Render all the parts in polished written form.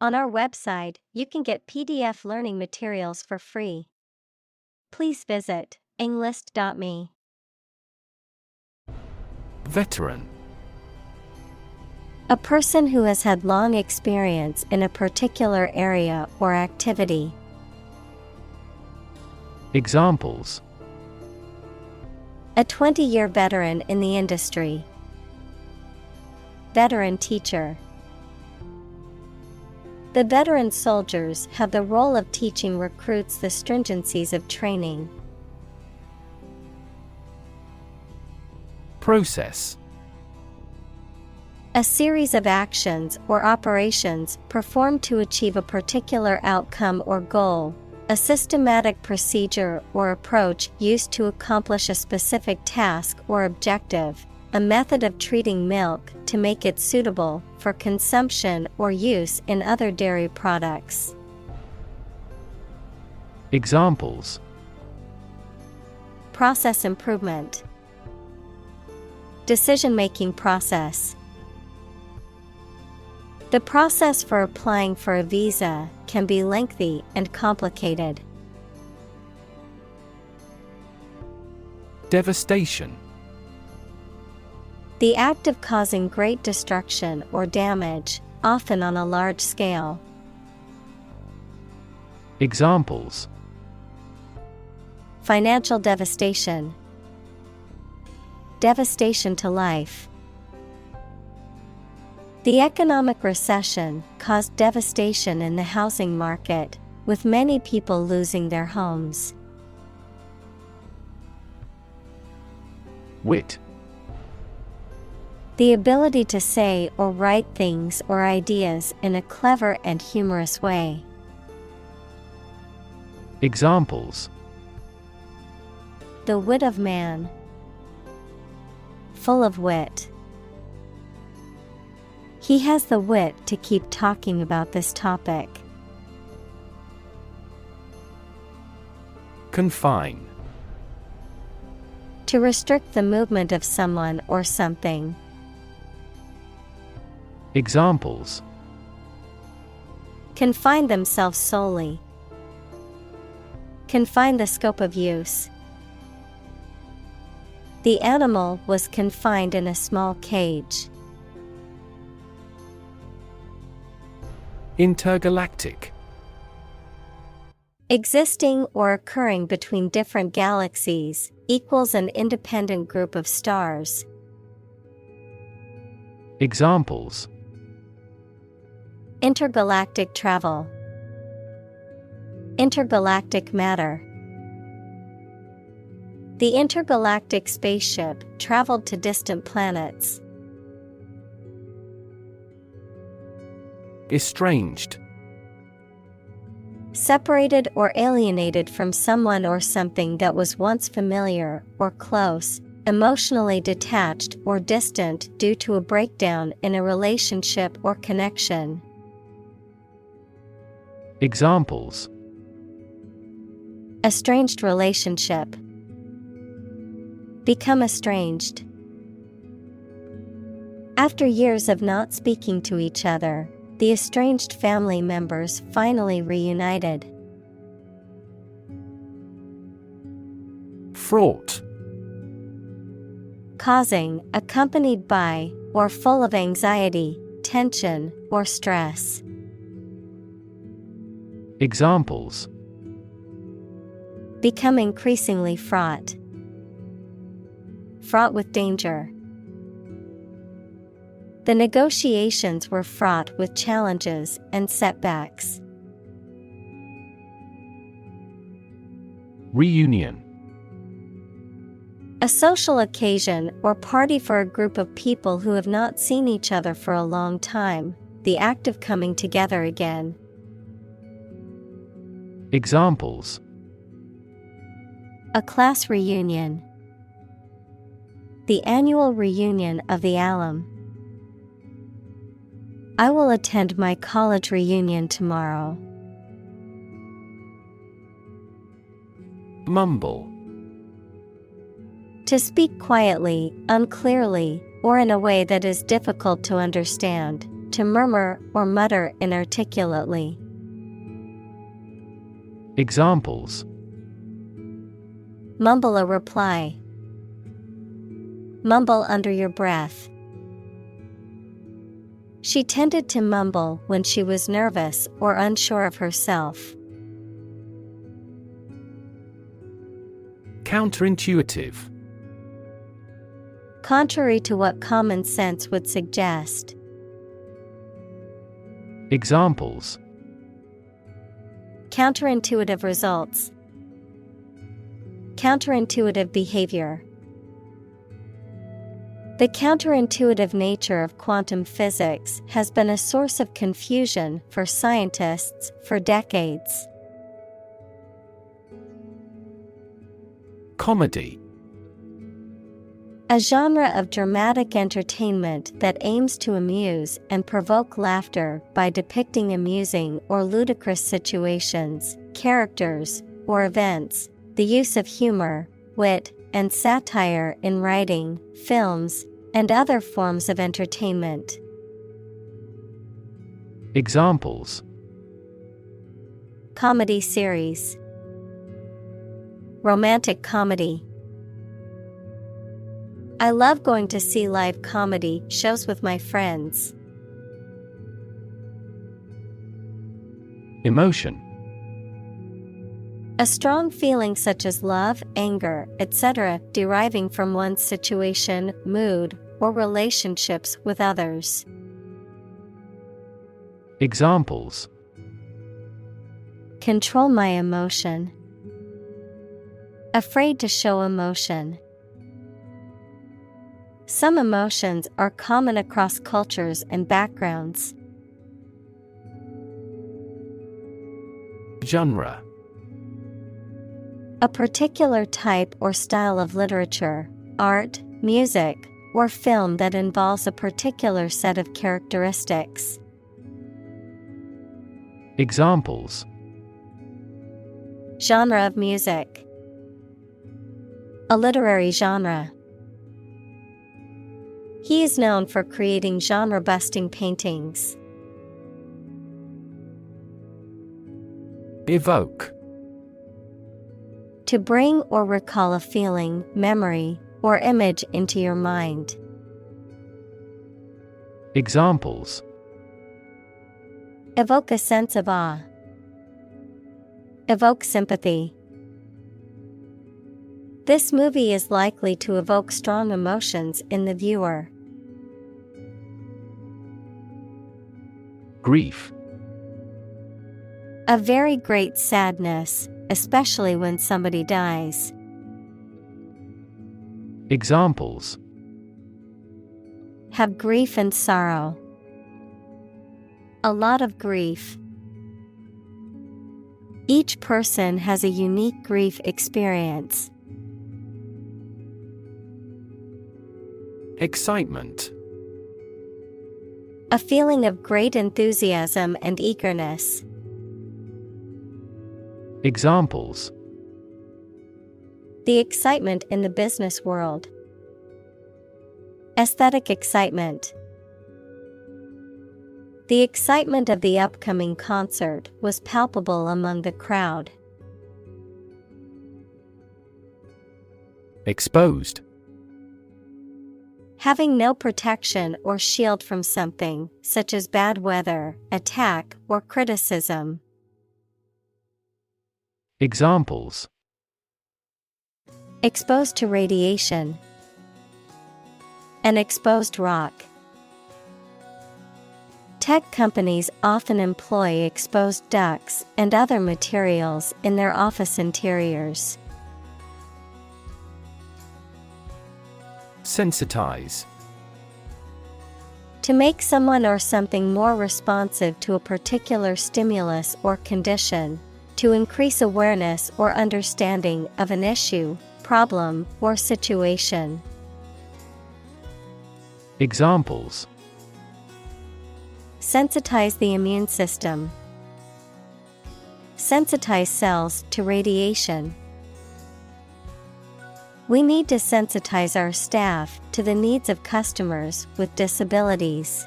On our website, you can get PDF learning materials for free. Please visit englist.me. Veteran. A person who has had long experience in a particular area or activity. Examples: A 20-year veteran in the industry. Veteran teacher. The veteran soldiers have the role of teaching recruits the stringencies of training. Process. A series of actions or operations performed to achieve a particular outcome or goal, a systematic procedure or approach used to accomplish a specific task or objective, a method of treating milk to make it suitable for consumption or use in other dairy products. Examples: Process improvement. Decision-making process. The process for applying for a visa can be lengthy and complicated. Devastation. The act of causing great destruction or damage, often on a large scale. Examples: Financial devastation. Devastation to life. The economic recession caused devastation in the housing market, with many people losing their homes. Wit. The ability to say or write things or ideas in a clever and humorous way. Examples: The wit of man. Full of wit. He has the wit to keep talking about this topic. Confine. To restrict the movement of someone or something. Examples: Confine themselves solely. Confine the scope of use. The animal was confined in a small cage. Intergalactic. Existing or occurring between different galaxies, equals an independent group of stars. Examples: Intergalactic travel. Intergalactic matter. The intergalactic spaceship traveled to distant planets. Estranged. Separated or alienated from someone or something that was once familiar or close, emotionally detached or distant due to a breakdown in a relationship or connection. Examples: Estranged relationship. Become estranged. After years of not speaking to each other, the estranged family members finally reunited. Fraught. Causing, accompanied by, or full of anxiety, tension, or stress. Examples: Become increasingly fraught. Fraught with danger. The negotiations were fraught with challenges and setbacks. Reunion. A social occasion or party for a group of people who have not seen each other for a long time, the act of coming together again. Examples: A class reunion. The annual reunion of the alum. I will attend my college reunion tomorrow. Mumble. To speak quietly, unclearly, or in a way that is difficult to understand. to murmur or mutter inarticulately. Examples: Mumble a reply. Mumble under your breath. She tended to mumble when she was nervous or unsure of herself. Counterintuitive. Contrary to what common sense would suggest. Examples: Counterintuitive results. Counterintuitive behavior. The counterintuitive nature of quantum physics has been a source of confusion for scientists for decades. Comedy. A genre of dramatic entertainment that aims to amuse and provoke laughter by depicting amusing or ludicrous situations, characters, or events. The use of humor, wit, and satire in writing, films, and other forms of entertainment. Examples: Comedy series. Romantic comedy. I love going to see live comedy shows with my friends. Emotion. A strong feeling such as love, anger, etc., deriving from one's situation, mood, or relationships with others. Examples: Control my emotion. Afraid to show emotion. Some emotions are common across cultures and backgrounds. Genre. A particular type or style of literature, art, music, or film that involves a particular set of characteristics. Examples: Genre of music. A literary genre. He is known for creating genre-busting paintings. Evoke. To bring or recall a feeling, memory, or image into your mind. Examples: Evoke a sense of awe. Evoke sympathy. This movie is likely to evoke strong emotions in the viewer. Grief. A very great sadness, especially when somebody dies. Examples: Have grief and sorrow. A lot of grief. Each person has a unique grief experience. Excitement. A feeling of great enthusiasm and eagerness. Examples: The excitement in the business world. Aesthetic excitement. The excitement of the upcoming concert was palpable among the crowd. Exposed. Having no protection or shield from something, such as bad weather, attack, or criticism. Examples: Exposed to radiation. An exposed rock. Tech companies often employ exposed ducts and other materials in their office interiors. Sensitize. To make someone or something more responsive to a particular stimulus or condition. To increase awareness or understanding of an issue, problem, or situation. Examples: Sensitize the immune system. Sensitize cells to radiation. We need to sensitize our staff to the needs of customers with disabilities.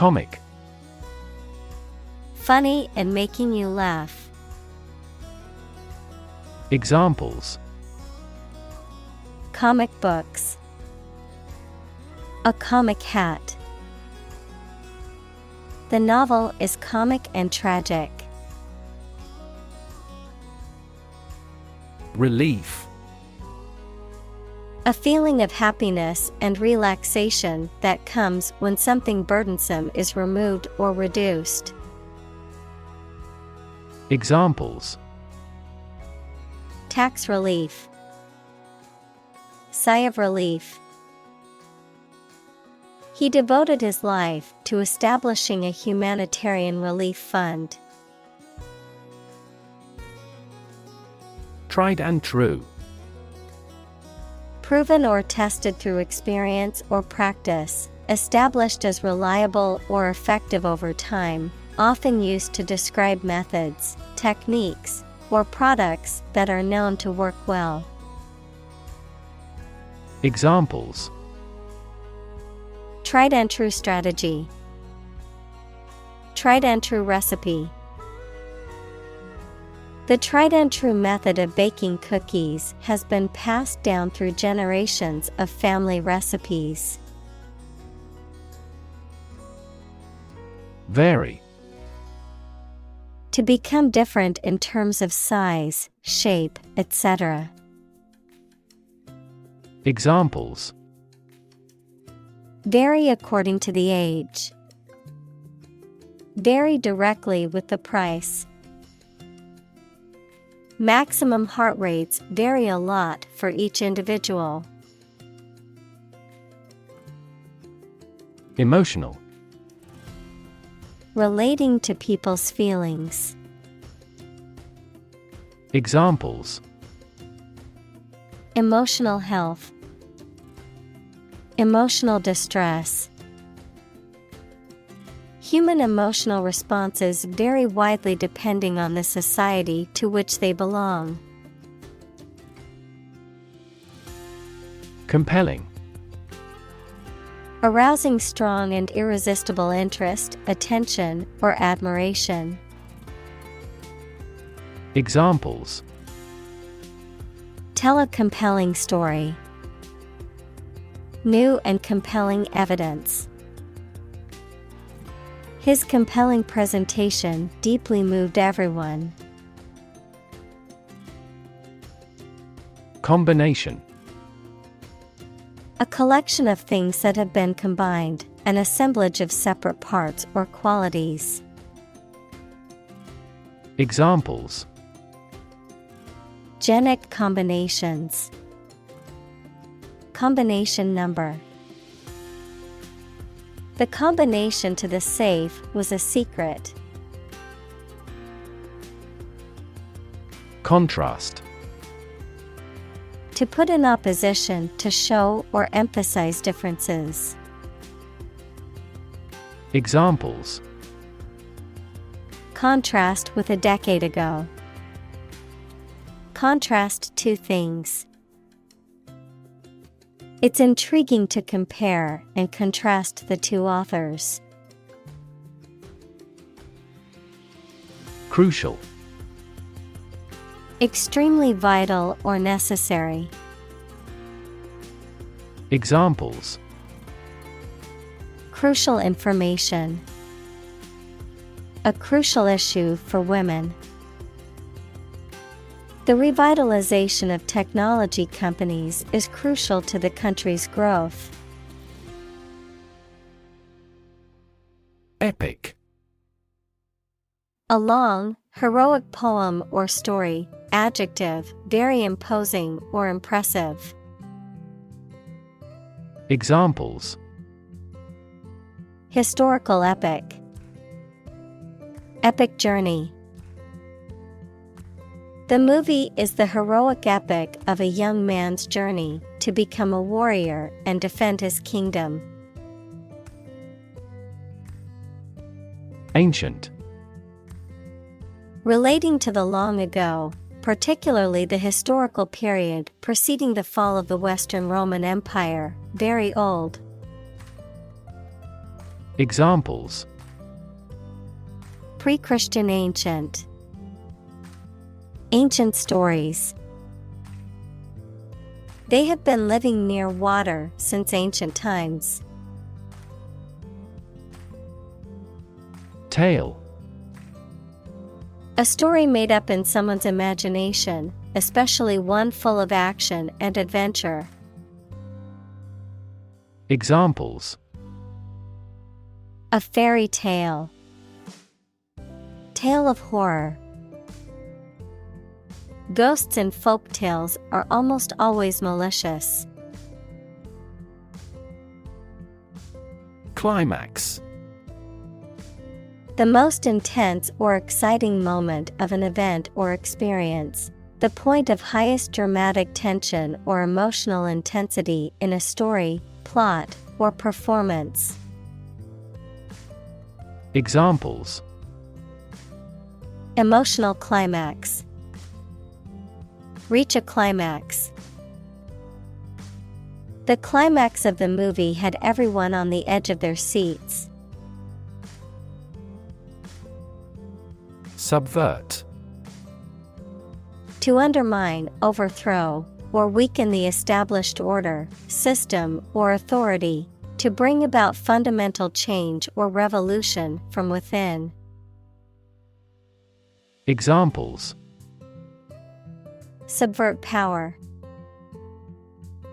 Comic. Funny and making you laugh. Examples: Comic books. A comic hat. The novel is comic and tragic. Relief. A feeling of happiness and relaxation that comes when something burdensome is removed or reduced. Examples: Tax relief. Sigh of relief. He devoted his life to establishing a humanitarian relief fund. Tried and true. Proven or tested through experience or practice, established as reliable or effective over time, often used to describe methods, techniques, or products that are known to work well. Examples: Tried and true strategy. Tried and true recipe. The tried and true method of baking cookies has been passed down through generations of family recipes. Vary. To become different in terms of size, shape, etc. Examples: Vary according to the age. Vary directly with the price. Maximum heart rates vary a lot for each individual. Emotional. Relating to people's feelings. Examples: Emotional health. Emotional distress. Human emotional responses vary widely depending on the society to which they belong. Compelling. Arousing strong and irresistible interest, attention, or admiration. Examples: Tell a compelling story. New and compelling evidence. His compelling presentation deeply moved everyone. Combination. A collection of things that have been combined, an assemblage of separate parts or qualities. Examples: Genic combinations. Combination number. The combination to the safe was a secret. Contrast. To put in opposition, to show or emphasize differences. Examples: Contrast with a decade ago. Contrast two things. It's intriguing to compare and contrast the two authors. Crucial. Extremely vital or necessary. Examples: Crucial information. A crucial issue for women. The revitalization of technology companies is crucial to the country's growth. Epic. A long, heroic poem or story. Adjective, very imposing or impressive. Examples: Historical epic. Epic journey. The movie is the heroic epic of a young man's journey to become a warrior and defend his kingdom. Ancient. Relating to the long ago, particularly the historical period preceding the fall of the Western Roman Empire, very old. Examples: Pre-Christian ancient. Ancient stories. They have been living near water since ancient times. Tale: A story made up in someone's imagination, especially one full of action and adventure. Examples: A fairy tale. Tale of horror. Ghosts in folk tales are almost always malicious. Climax: The most intense or exciting moment of an event or experience. The point of highest dramatic tension or emotional intensity in a story, plot, or performance. Examples: Emotional climax. Reach a climax. The climax of the movie had everyone on the edge of their seats. Subvert: To undermine, overthrow, or weaken the established order, system, or authority. To bring about fundamental change or revolution from within. Examples: Subvert power.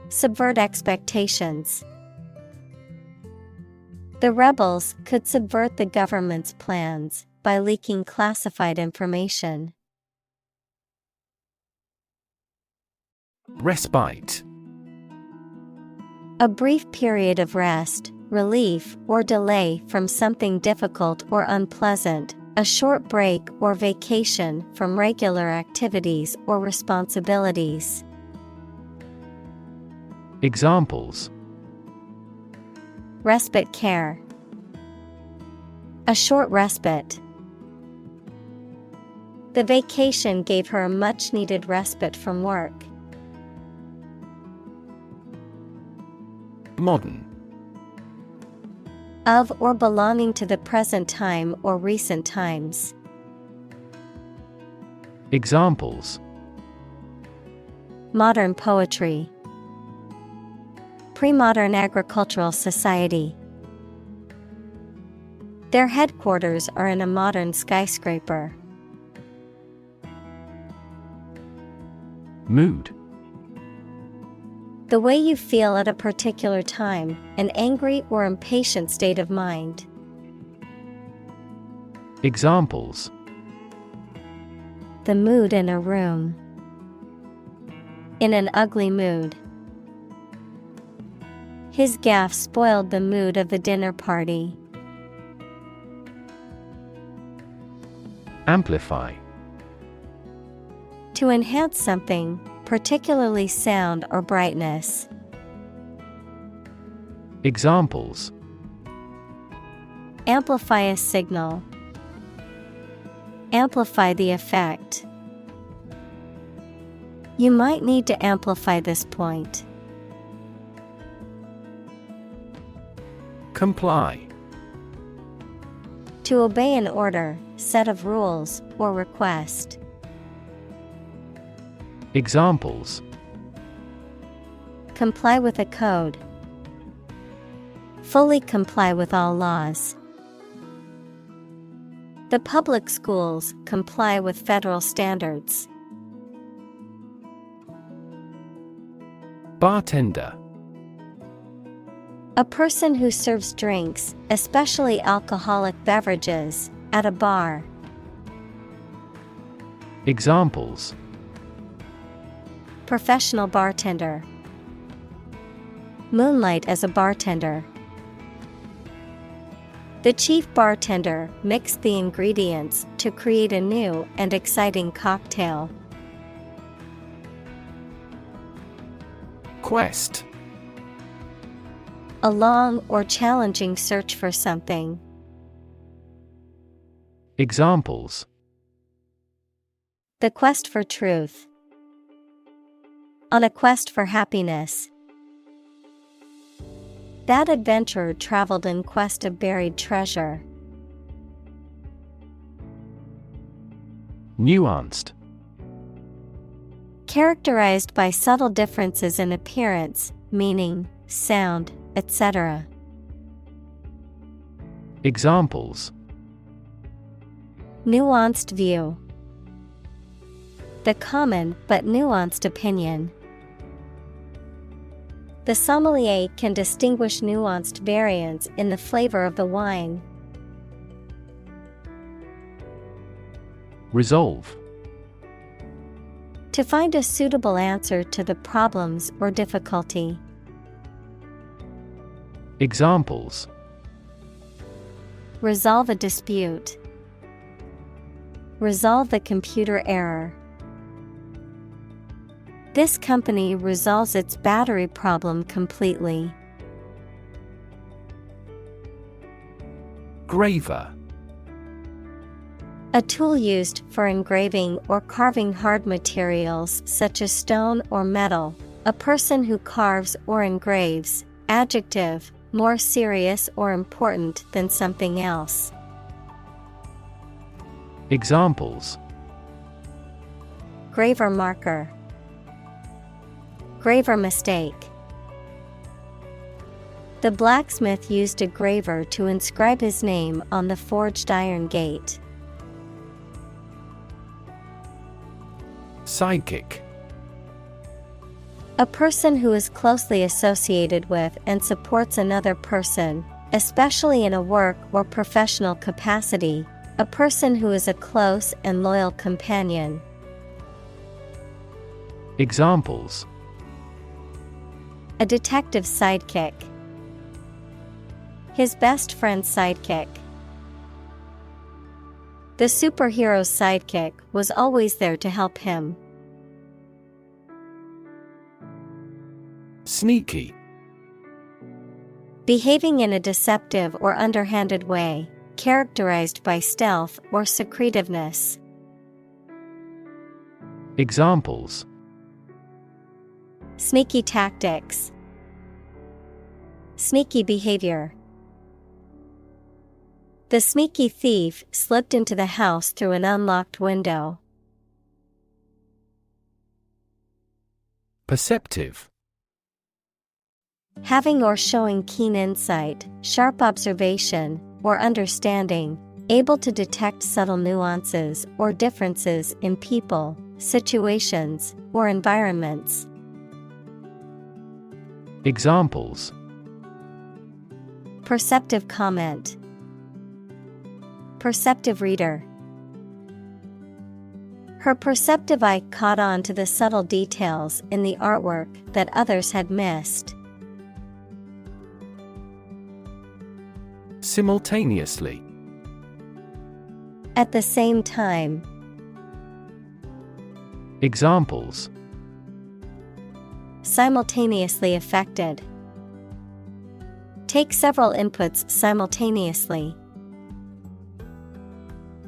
Subvert expectations. The rebels could subvert the government's plans by leaking classified information. Respite: A brief period of rest, relief, or delay from something difficult or unpleasant. A short break or vacation from regular activities or responsibilities. Examples: Respite care. A short respite. The vacation gave her a much-needed respite from work. Modern: Of or belonging to the present time or recent times. Examples: Modern poetry. Pre-modern agricultural society. Their headquarters are in a modern skyscraper. Mood: The way you feel at a particular time, an angry or impatient state of mind. Examples: The mood in a room. In an ugly mood. His gaffe spoiled the mood of the dinner party. Amplify: To enhance something, particularly sound or brightness. Examples: Amplify a signal. Amplify the effect. You might need to amplify this point. Comply: To obey an order, set of rules, or request. Examples: Comply with a code. Fully comply with all laws. The public schools comply with federal standards. Bartender: A person who serves drinks, especially alcoholic beverages, at a bar. Examples: Professional bartender. Moonlight as a bartender. The chief bartender mixed the ingredients to create a new and exciting cocktail. Quest: A long or challenging search for something. Examples: The quest for truth. On a quest for happiness. That adventurer traveled in quest of buried treasure. Nuanced. Characterized by subtle differences in appearance, meaning, sound, etc. Examples: Nuanced view. The common but nuanced opinion. The sommelier can distinguish nuanced variants in the flavor of the wine. Resolve. To find a suitable answer to the problems or difficulty. Examples: Resolve a dispute. Resolve the computer error. This company resolves its battery problem completely. Graver. A tool used for engraving or carving hard materials such as stone or metal. A person who carves or engraves. Adjective, more serious or important than something else. Examples: Graver marker. Graver mistake. The blacksmith used a graver to inscribe his name on the forged iron gate. Sidekick. A person who is closely associated with and supports another person, especially in a work or professional capacity. A person who is a close and loyal companion. Examples: A detective's sidekick. His best friend's sidekick. The superhero's sidekick was always there to help him. Sneaky. Behaving in a deceptive or underhanded way, characterized by stealth or secretiveness. Examples: Sneaky tactics. Sneaky behavior. The sneaky thief slipped into the house through an unlocked window. Perceptive. Having or showing keen insight, sharp observation, or understanding, able to detect subtle nuances or differences in people, situations, or environments. Examples: Perceptive comment. Perceptive reader. Her perceptive eye caught on to the subtle details in the artwork that others had missed. Simultaneously. At the same time. Examples: Simultaneously affected. Take several inputs simultaneously.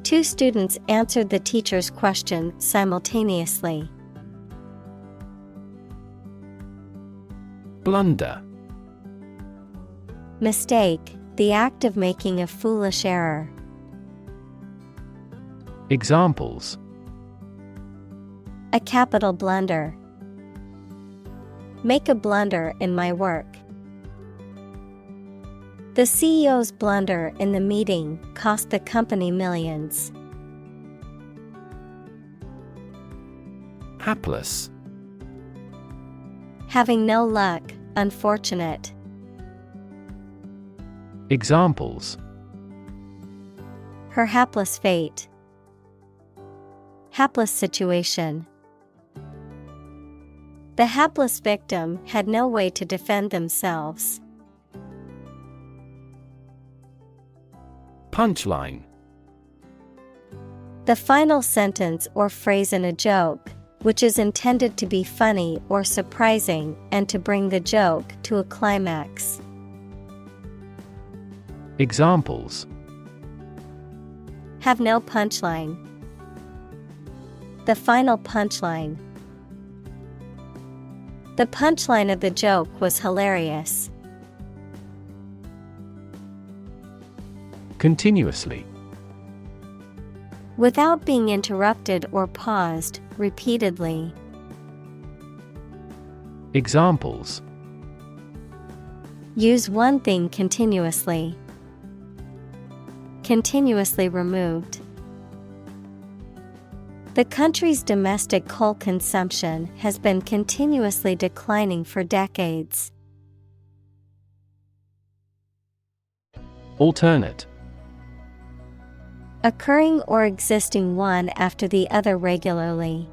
Two students answered the teacher's question simultaneously. Blunder. Mistake, the act of making a foolish error. Examples: A capital blunder. Make a blunder in my work. The CEO's blunder in the meeting cost the company millions. Hapless. Having no luck, unfortunate. Examples: Her hapless fate. Hapless situation. The hapless victim had no way to defend themselves. Punchline. The final sentence or phrase in a joke, which is intended to be funny or surprising and to bring the joke to a climax. Examples: Have no punchline. The final punchline. The punchline of the joke was hilarious. Continuously. Without being interrupted or paused, repeatedly. Examples: Use one thing continuously. Continuously removed. The country's domestic coal consumption has been continuously declining for decades. Alternate. Occurring or existing one after the other regularly.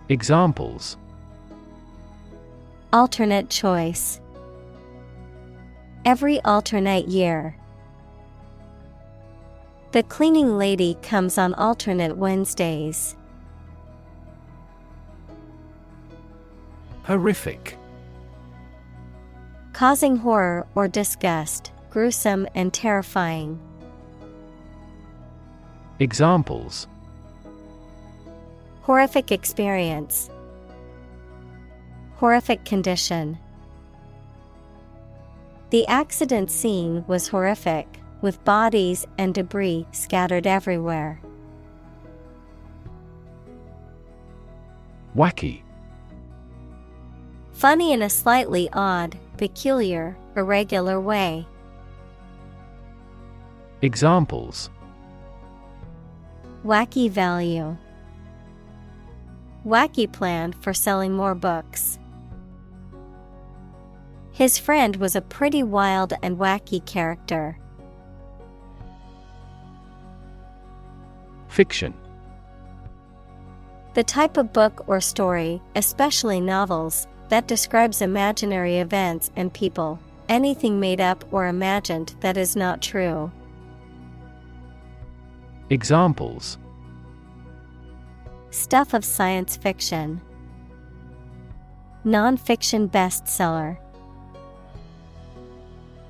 Examples: Alternate choice. Every alternate year. The cleaning lady comes on alternate Wednesdays. Horrific. Causing horror or disgust, gruesome and terrifying. Examples: Horrific experience. Horrific condition. The accident scene was horrific, with bodies and debris scattered everywhere. Wacky. Funny in a slightly odd, peculiar, irregular way. Examples: Wacky value. Wacky plan for selling more books. His friend was a pretty wild and wacky character. Fiction. The type of book or story, especially novels, that describes imaginary events and people, anything made up or imagined that is not true. Examples: Stuff of science fiction. Non-fiction bestseller.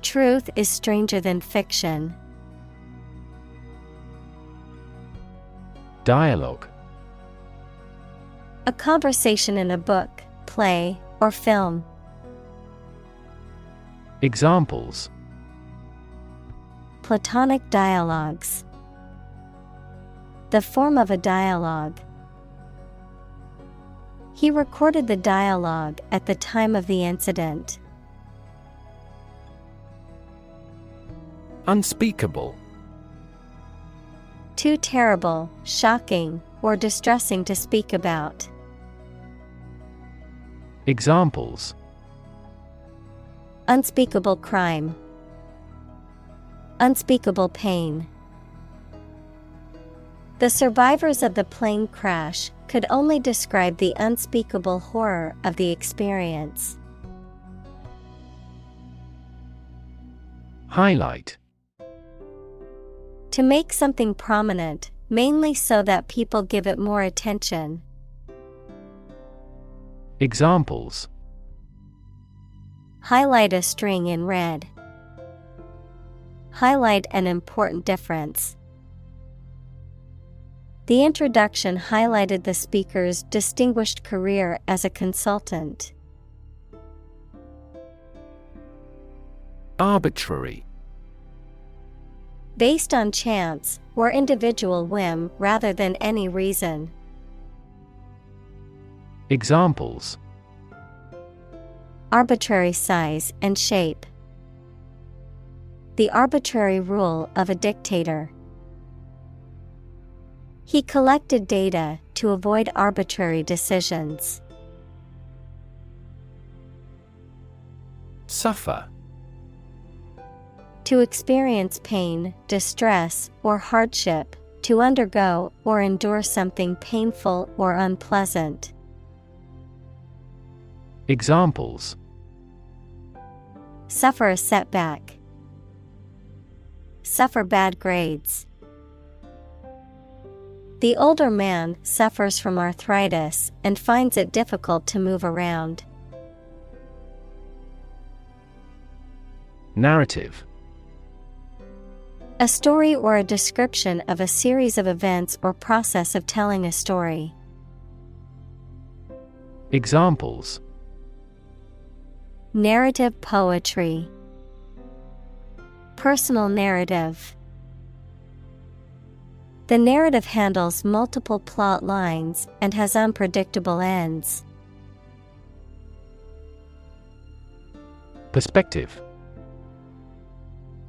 Truth is stranger than fiction. Dialogue. A conversation in a book, play, or film. Examples: Platonic dialogues. The form of a dialogue. He recorded the dialogue at the time of the incident. Unspeakable. Too terrible, shocking, or distressing to speak about. Examples: Unspeakable crime. Unspeakable pain. The survivors of the plane crash could only describe the unspeakable horror of the experience. Highlight. To make something prominent, mainly so that people give it more attention. Examples: Highlight a string in red. Highlight an important difference. The introduction highlighted the speaker's distinguished career as a consultant. Arbitrary. Based on chance or individual whim rather than any reason. Examples: Arbitrary size and shape. The arbitrary rule of a dictator. He collected data to avoid arbitrary decisions. Suffer. To experience pain, distress, or hardship, to undergo or endure something painful or unpleasant. Examples: Suffer a setback. Suffer bad grades. The older man suffers from arthritis and finds it difficult to move around. Narrative. A story or a description of a series of events or process of telling a story. Examples: Narrative poetry. personal narrative. The narrative handles multiple plot lines and has unpredictable ends. Perspective.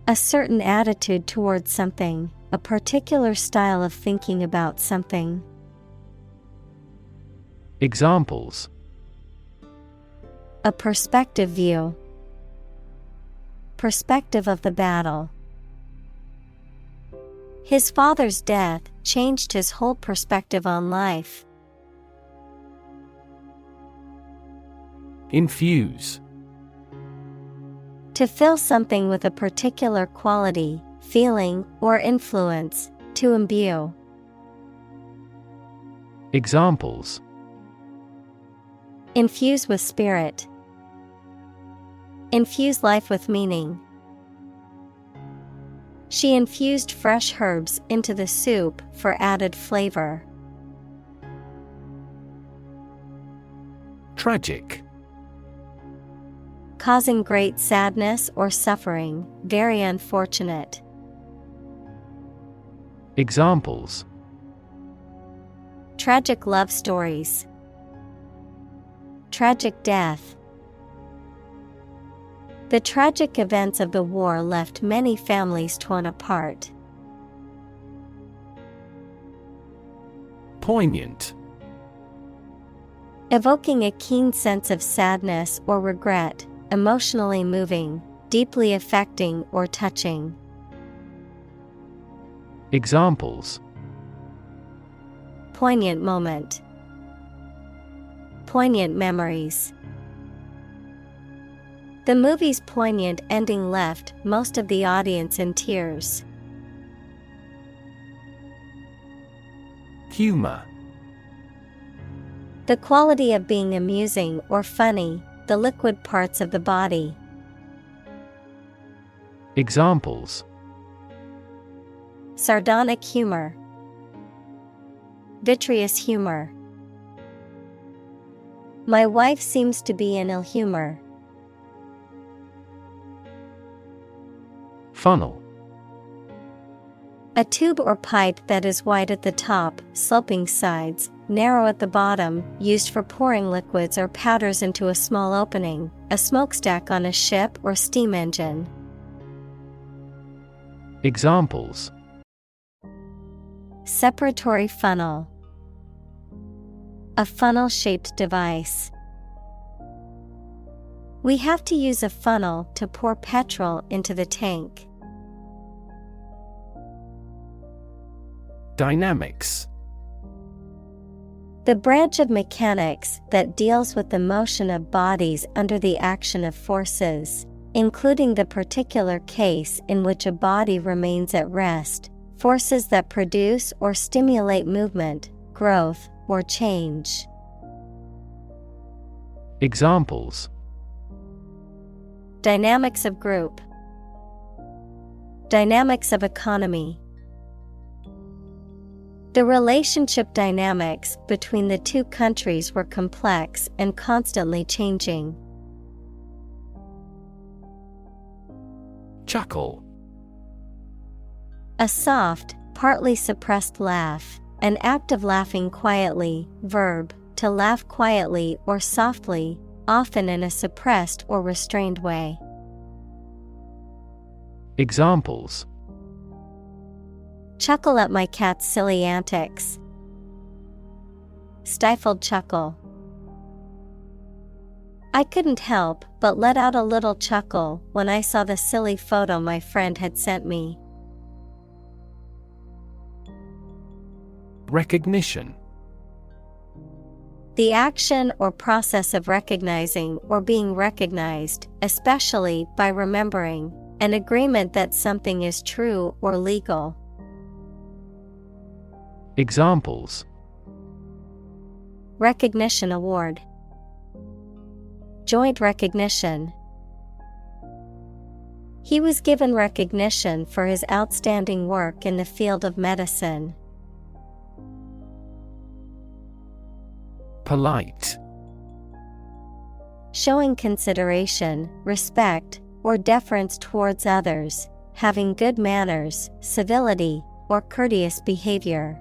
A certain attitude towards something, a particular style of thinking about something. Examples. A perspective view. Perspective of the battle. His father's death changed his whole perspective on life. Infuse. To fill something with a particular quality, feeling, or influence, to imbue. Examples. Infuse with spirit. Infuse life with meaning. She infused fresh herbs into the soup for added flavor. Tragic. Causing great sadness or suffering, very unfortunate. Examples. Tragic love stories. Tragic death. The tragic events of the war left many families torn apart. Poignant. Evoking a keen sense of sadness or regret, emotionally moving, deeply affecting or touching. Examples. Poignant moment. Poignant memories. The movie's poignant ending left most of the audience in tears. Humor. The quality of being amusing or funny, the liquid parts of the body. Examples. Sardonic humor. Vitreous humor. My wife seems to be in ill humor. Funnel. A tube or pipe that is wide at the top, sloping sides, narrow at the bottom, used for pouring liquids or powders into a small opening, a smokestack on a ship or steam engine. Examples. Separatory funnel. A funnel-shaped device. We have to use a funnel to pour petrol into the tank. Dynamics. The branch of mechanics that deals with the motion of bodies under the action of forces, including the particular case in which a body remains at rest, forces that produce or stimulate movement, growth, or change. Examples. Dynamics of group. Dynamics of economy. The relationship dynamics between the two countries were complex and constantly changing. Chuckle. A soft, partly suppressed laugh, an act of laughing quietly, verb, to laugh quietly or softly, often in a suppressed or restrained way. Examples. Chuckle at my cat's silly antics. Stifled chuckle. I couldn't help but let out a little chuckle when I saw the silly photo my friend had sent me. Recognition. The action or process of recognizing or being recognized, especially by remembering, an agreement that something is true or legal. Examples. Recognition award. Joint recognition. He was given recognition for his outstanding work in the field of medicine. Polite. Showing consideration, respect, or deference towards others, having good manners, civility, or courteous behavior.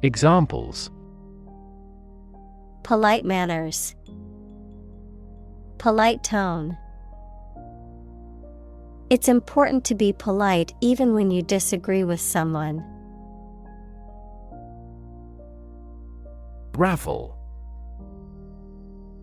Examples: polite manners, polite tone. It's important to be polite even when you disagree with someone. Ravel.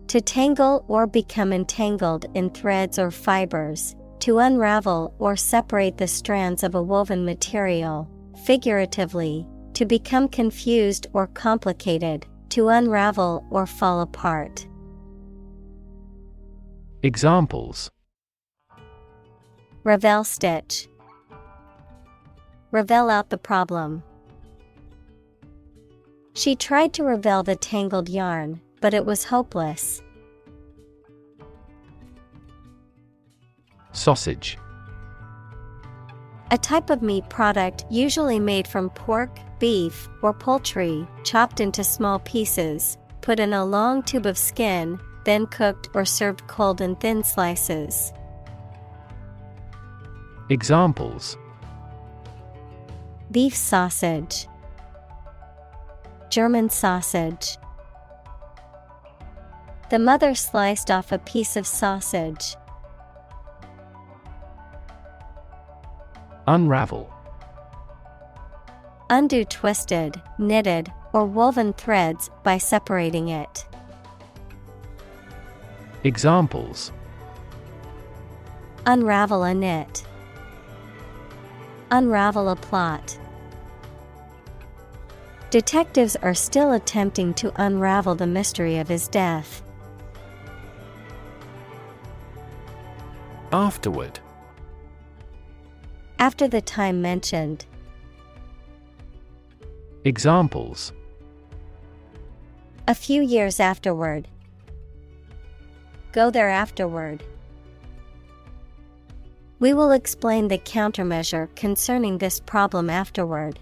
To tangle or become entangled in threads or fibers, to unravel or separate the strands of a woven material, figuratively, to become confused or complicated, to unravel or fall apart. Examples: Ravel stitch. Ravel out the problem. She tried to ravel the tangled yarn, but it was hopeless. Sausage. A type of meat product usually made from pork, beef, or poultry, chopped into small pieces, put in a long tube of skin, then cooked or served cold in thin slices. Examples: beef sausage, German sausage. The mother sliced off a piece of sausage. Unravel. Undo twisted, knitted, or woven threads by separating it. Examples: unravel a knit, unravel a plot. Detectives are still attempting to unravel the mystery of his death. Afterward. After the time mentioned. Examples: a few years afterward. Go there afterward. We will explain the countermeasure concerning this problem afterward.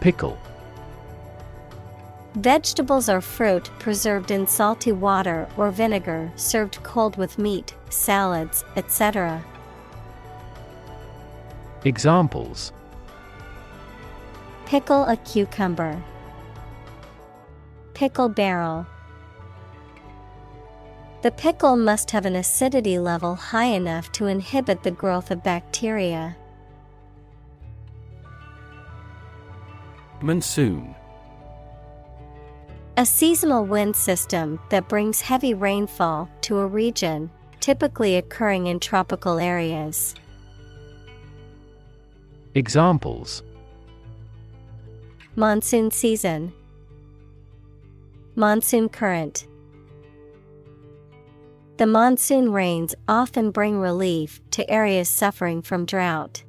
Pickle. Vegetables or fruit preserved in salty water or vinegar, served cold with meat, salads, etc. Examples: pickle a cucumber, pickle barrel. The pickle must have an acidity level high enough to inhibit the growth of bacteria. Monsoon. A seasonal wind system that brings heavy rainfall to a region, typically occurring in tropical areas. Examples: monsoon season, monsoon current. The monsoon rains often bring relief to areas suffering from drought.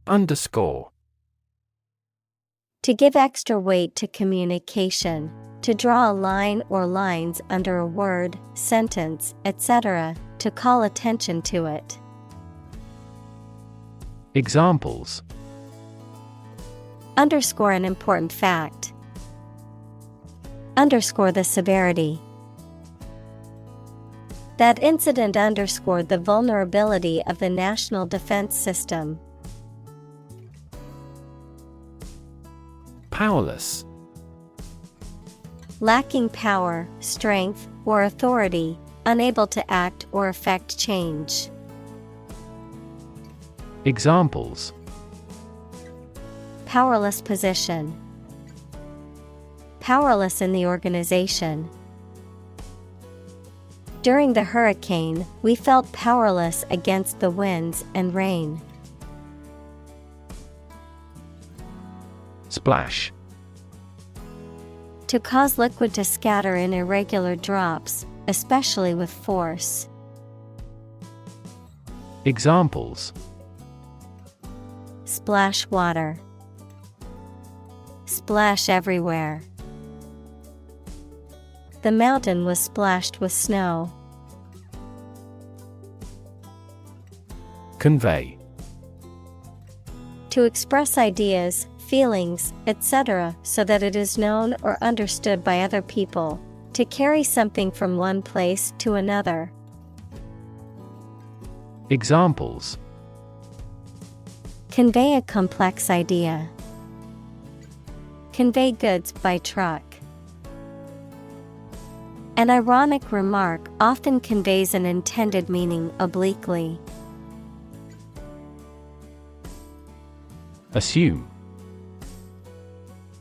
Underscore. To give extra weight to communication, to draw a line or lines under a word, sentence, etc., to call attention to it. Examples: underscore an important fact, underscore the severity. That incident underscored the vulnerability of the national defense system. Powerless. Lacking power, strength, or authority, unable to act or effect change. Examples: powerless position, powerless in the organization. During the hurricane, we felt powerless against the winds and rain. Splash. To cause liquid to scatter in irregular drops, especially with force. Examples: splash water, splash everywhere. The mountain was splashed with snow. Convey. To express ideas, feelings, etc., so that it is known or understood by other people, To carry something from one place to another. Examples: Convey a complex idea. Convey goods by truck. An ironic remark often conveys an intended meaning obliquely. Assume.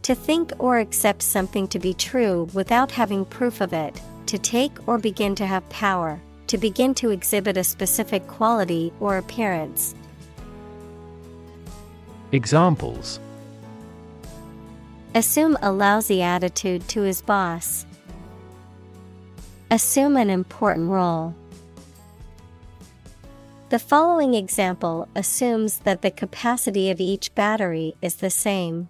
To think or accept something to be true without having proof of it, to take or begin to have power, to begin to exhibit a specific quality or appearance. Examples: Assume a lousy attitude to his boss. Assume an important role. The following example assumes that the capacity of each battery is the same.